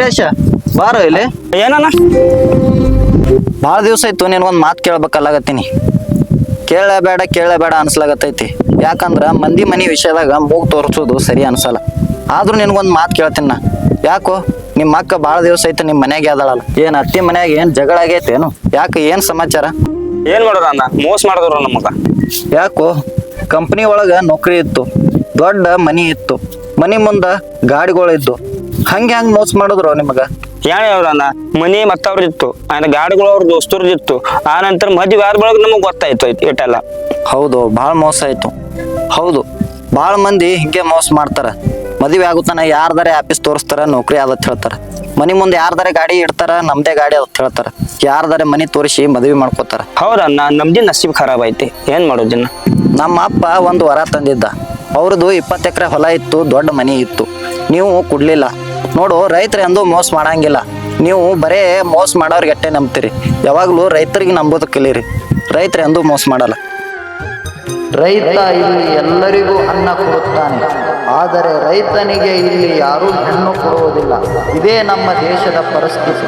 ವೀರೇಶ ಬಾರೋ ಇಲ್ಲಿ. ಏನಣ್ಣ? ಭಾಳ ದಿವಸ ಆಯ್ತು ನಿನ್ಗೊಂದು ಮಾತು ಕೇಳ್ಬೇಕಲ್ಲಾಗತ್ತೀನಿ. ಕೇಳಬೇಡ ಅನ್ಸ್ಲಾಗತ್ತೈತಿ. ಯಾಕಂದ್ರೆ ಮಂದಿ ಮನಿ ವಿಷಯದಾಗ ಮೂಗು ತೋರಿಸೋದು ಸರಿ ಅನ್ಸಲ್ಲ. ಆದ್ರೂ ನಿನ್ಗೊಂದು ಮಾತು ಕೇಳ್ತೀನಿ ನಾ. ಯಾಕೋ ನಿಮ್ಮ ಅಕ್ಕ ಭಾಳ ದಿವಸ ಐತೆ ನಿಮ್ಮ ಮನ್ಯಾಗೆ ಅದಳಲ್ಲ, ಏನು ಅತ್ತಿ ಮನ್ಯಾಗ ಏನು ಜಗಳ ಆಗೈತೇನು? ಯಾಕೆ ಏನು ಸಮಾಚಾರ? ಏನ್ ಮಾಡೋರ ಅಣ್ಣ, ಮೋಸ ಮಾಡಿದ್ರು ನಮಗ. ಯಾಕೋ ಕಂಪ್ನಿ ಒಳಗೆ ನೌಕರಿ ಇತ್ತು, ದೊಡ್ಡ ಮನಿ ಇತ್ತು, ಮನಿ ಮುಂದೆ ಗಾಡಿಗಳಿದ್ದು, ಹಂಗೆ ಮೋಸ ಮಾಡಿದ್ರು ನಿಮಗ? ಹೇಳವ್ರಣ್ಣ, ಮನಿ ಮತ್ತವ್ರದಿತ್ತು, ಆಯ್ತು ಗಾಡಿಗಳು ಅವ್ರ ದೋಸ್ತರದಿತ್ತು. ಆ ನಂತರ ಮದ್ವೆ ಆದ ಬಳಗ ನಮಗ್ ಗೊತ್ತಾಯ್ತು ಇಟ್ಟೆಲ್ಲ. ಹೌದು, ಭಾಳ ಮೋಸ ಆಯ್ತು. ಹೌದು, ಭಾಳ ಮಂದಿ ಹಿಂಗೆ ಮೋಸ ಮಾಡ್ತಾರ. ಮದುವೆ ಆಗುತ್ತಾನ ಯಾರ್ದಾರೆ ಆಫೀಸ್ ತೋರಿಸ್ತಾರ, ನೌಕರಿ ಆದತ್ ಹೇಳ್ತಾರ. ಮನಿ ಮುಂದೆ ಯಾರ್ದಾರೆ ಗಾಡಿ ಇಡ್ತಾರ, ನಮ್ದೇ ಗಾಡಿ ಅದತ್ ಹೇಳ್ತಾರ. ಯಾರ್ದಾರೆ ಮನಿ ತೋರಿಸಿ ಮದುವೆ ಮಾಡ್ಕೋತಾರ. ಹೌದಣ್ಣ, ನಮ್ದಿ ನಸೀಬ್ ಖರಾಬ್ ಐತಿ, ಏನ್ ಮಾಡೋದಿನ್ನ. ನಮ್ಮ ಅಪ್ಪ ಒಂದು ವರ ತಂದಿದ್ದ. ಅವ್ರದ್ದು 20 ಎಕರೆ ಹೊಲ ಇತ್ತು, ದೊಡ್ಡ ಮನಿ ಇತ್ತು. ನೀವು ಕೊಡ್ಲಿಲ್ಲ. ನೋಡು, ರೈತರು ಎಂದೂ ಮೋಸ ಮಾಡಂಗಿಲ್ಲ. ನೀವು ಬರೇ ಮೋಸ ಮಾಡೋರ್ಗೆ ಎಟ್ಟೆ ನಂಬ್ತೀರಿ. ಯಾವಾಗಲೂ ರೈತರಿಗೆ ನಂಬೋದು ಕಲೀರಿ. ರೈತರು ಎಂದೂ ಮೋಸ ಮಾಡಲ್ಲ. ರೈತ ಇಲ್ಲಿ ಎಲ್ಲರಿಗೂ ಅನ್ನ ಕೊಡುತ್ತಾನೆ, ಆದರೆ ರೈತನಿಗೆ ಇಲ್ಲಿ ಯಾರೂ ಹೆಣ್ಣು ಕೊಡುವುದಿಲ್ಲ. ಇದೇ ನಮ್ಮ ದೇಶದ ಪರಿಸ್ಥಿತಿ.